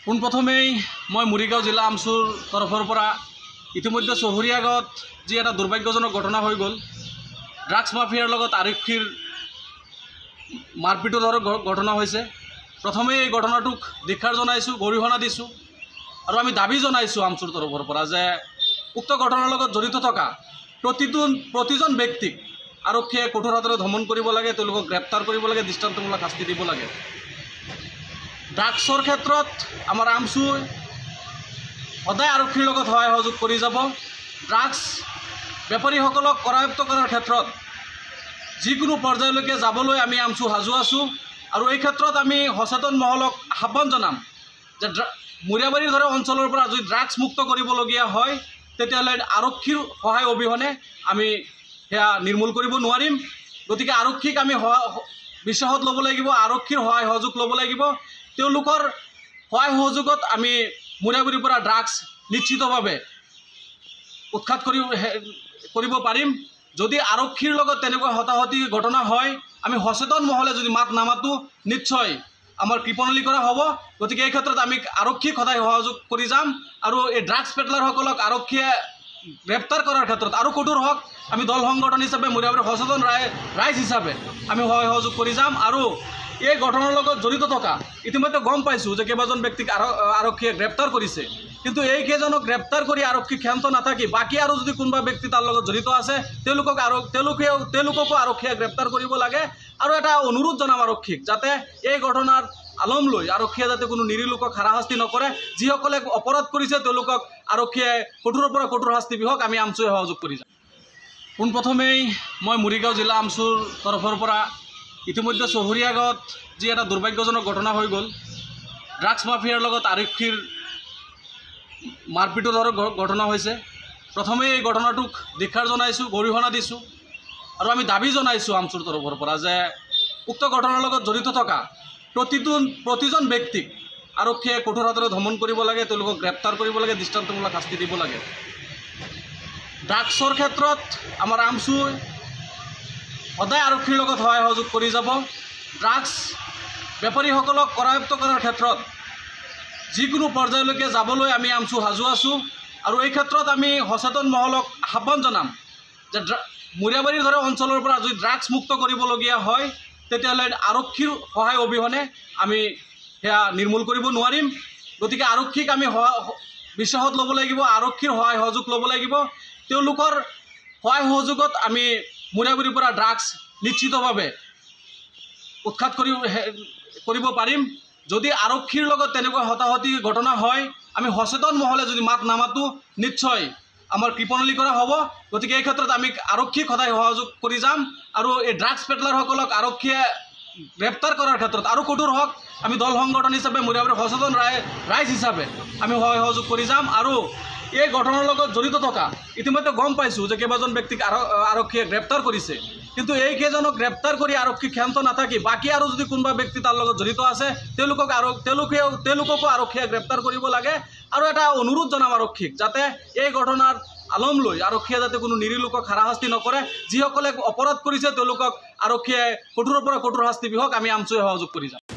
পোনপ্ৰথমেই মই মৰিগাঁও জিলা আমচুৰ তৰফৰ পৰা ইতিমধ্যে চহৰীয়া গাঁৱত যি এটা দুৰ্ভাগ্যজনক ঘটনা হৈ গ'ল, ড্ৰাগছ মাফিয়াৰ লগত আৰক্ষীৰ মাৰপিটৰ দৰে ঘটনা হৈছে। প্ৰথমে এই ঘটনাটোক ধিক্কাৰ জনাইছোঁ, গৰিহণা দিছোঁ আৰু আমি দাবী জনাইছোঁ আমচুৰ তৰফৰ পৰা যে উক্ত ঘটনাৰ লগত জড়িত থকা প্ৰতিজন ব্যক্তিক আৰক্ষীয়ে কঠোৰ হাতেৰে দমন কৰিব লাগে, তেওঁলোকক গ্ৰেপ্তাৰ কৰিব লাগে, দৃষ্টান্তমূলক শাস্তি দিব লাগে। ড্ৰাগছৰ ক্ষেত্ৰত আমাৰ আমচুই সদায় আৰক্ষীৰ লগত সহায় সহযোগ কৰি যাব। ড্ৰাগছ বেপাৰীসকলক কৰায়ত্ব কৰাৰ ক্ষেত্ৰত যিকোনো পৰ্যায়লৈকে যাবলৈ আমি আমচু সাজু আছোঁ আৰু এই ক্ষেত্ৰত আমি সচেতন মহলক আহ্বান জনাম যে মৰিয়াবাৰীৰ দৰে অঞ্চলৰ পৰা যদি ড্ৰাগছ মুক্ত কৰিবলগীয়া হয় তেতিয়াহ'লে আৰক্ষীৰ সহায় অবিহনে আমি সেয়া নিৰ্মূল কৰিব নোৱাৰিম। গতিকে আৰক্ষীক আমি বিশ্বাসত ল'ব লাগিব, আৰক্ষীৰ সহায় সহযোগ ল'ব লাগিব। তেওঁলোকৰ সহায় সহযোগত আমি মৰিয়াবাৰীৰ পৰা ড্ৰাগছ নিশ্চিতভাৱে উৎখাত কৰিব পাৰিম। যদি আৰক্ষীৰ লগত তেনেকুৱা হতাহতি ঘটনা হয়, আমি সচেতন মহলে যদি মাত নামাতোঁ নিশ্চয় আমাৰ কৃপণালী কৰা হ'ব। গতিকে এই ক্ষেত্ৰত আমি আৰক্ষীক সদায় সহযোগ কৰি যাম আৰু এই ড্ৰাগছ পেডলাৰসকলক আৰক্ষীয়ে গ্ৰেপ্তাৰ কৰাৰ ক্ষেত্ৰত আৰু কঠোৰ হওক আমি দল সংগঠন হিচাপে মৰিয়াবাৰীৰ সচেতন ৰাইজ হিচাপে আমি সহায় সহযোগ কৰি যাম। আৰু এই ঘটনাৰ লগত জড়িত থকা ইতিমধ্যে গম পাইছোঁ যে কেইবাজন ব্যক্তিক আৰক্ষীয়ে গ্ৰেপ্তাৰ কৰিছে, কিন্তু এইকেইজনক গ্ৰেপ্তাৰ কৰি আৰক্ষী ক্ষান্ত নাথাকি বাকী আৰু যদি কোনোবা ব্যক্তি তাৰ লগত জড়িত আছে তেওঁলোককো আৰক্ষীয়ে গ্ৰেপ্তাৰ কৰিব লাগে। আৰু এটা অনুৰোধ জনাম আৰক্ষীক যাতে এই ঘটনাৰ আলম লৈ আৰক্ষীয়ে যাতে কোনো নিৰীহ লোকক হাৰাশাস্তি নকৰে, যিসকলে অপৰাধ কৰিছে তেওঁলোকক আৰক্ষীয়ে কঠোৰৰ পৰা কঠোৰ শাস্তি বিহক আমি আমচুৱে সহযোগ কৰি যাম। পোনপ্ৰথমেই মই মৰিগাঁও জিলা আমচুৰ তৰফৰ পৰা ইতিমধ্যে চহৰীয়া গাঁৱত যি এটা দুৰ্ভাগ্যজনক ঘটনা হৈ গ'ল, ড্ৰাগছ মাফিয়াৰ লগত আৰক্ষীৰ মাৰপিটৰ দৰে ঘটনা হৈছে। প্ৰথমে এই ঘটনাটোক ধিক্কাৰ জনাইছোঁ, গৰিহণা দিছোঁ আৰু আমি দাবী জনাইছোঁ আমচুৰ তৰফৰ পৰা যে উক্ত ঘটনাৰ লগত জড়িত থকা প্ৰতিজন ব্যক্তিক আৰক্ষীয়ে কঠোৰ হাতেৰে দমন কৰিব লাগে, তেওঁলোকক গ্ৰেপ্তাৰ কৰিব লাগে, দৃষ্টান্তমূলক শাস্তি দিব লাগে। ড্ৰাগছৰ ক্ষেত্ৰত আমাৰ আমচুই সদায় আৰক্ষীৰ লগত সহায় সহযোগ কৰি যাব। ড্ৰাগছ বেপাৰীসকলক কৰায়ত্ব কৰাৰ ক্ষেত্ৰত যিকোনো পৰ্যায়লৈকে যাবলৈ আমি আমচু সাজু আছোঁ আৰু এই ক্ষেত্ৰত আমি সচেতন মহলক আহ্বান জনাম যে মৰিয়াবাৰীৰ দৰে অঞ্চলৰ পৰা যদি ড্ৰাগছ মুক্ত কৰিবলগীয়া হয় তেতিয়াহ'লে আৰক্ষীৰ সহায় অবিহনে আমি সেয়া নিৰ্মূল কৰিব নোৱাৰিম। গতিকে আৰক্ষীক আমি বিশ্বাসত ল'ব লাগিব, আৰক্ষীৰ সহায় সহযোগ ল'ব লাগিব। তেওঁলোকৰ সহায় সহযোগত আমি মৰিয়াবাৰীৰ পৰা ড্ৰাগছ নিশ্চিতভাৱে উৎখাত কৰিব পাৰিম। যদি আৰক্ষীৰ লগত তেনেকুৱা হতাহতি ঘটনা হয়, আমি সচেতন মহলে যদি মাত নামাতোঁ নিশ্চয় আমাৰ কৃপণালী কৰা হ'ব। গতিকে এই ক্ষেত্ৰত আমি আৰক্ষীক সদায় সহযোগ কৰি যাম আৰু এই ড্ৰাগছ পেডলাৰসকলক আৰক্ষীয়ে গ্ৰেপ্তাৰ কৰাৰ ক্ষেত্ৰত আৰু কঠোৰ হওক আমি দল সংগঠন হিচাপে মৰিয়াবাৰীৰ সচেতন ৰাইজ হিচাপে আমি সহায় সহযোগ কৰি যাম। আৰু এই ঘটনাৰ লগত জড়িত থকা ইতিমধ্যে গম পাইছোঁ যে কেইবাজন ব্যক্তিক আৰক্ষীয়ে গ্ৰেপ্তাৰ কৰিছে, কিন্তু এইকেইজনক গ্ৰেপ্তাৰ কৰি আৰক্ষী ক্ষান্ত নাথাকি বাকী আৰু যদি কোনোবা ব্যক্তি তাৰ লগত জড়িত আছে তেওঁলোককো আৰক্ষীয়ে গ্ৰেপ্তাৰ কৰিব লাগে। আৰু এটা অনুৰোধ জনাম আৰক্ষীক যাতে এই ঘটনাৰ আলম লৈ আৰক্ষীয়ে যাতে কোনো নিৰীহ লোকক হাৰাশাস্তি নকৰে, যিসকলে অপৰাধ কৰিছে তেওঁলোকক আৰক্ষীয়ে কঠোৰৰ পৰা কঠোৰ শাস্তি বিহক আমি আমচুৱে সহযোগ কৰি যাম।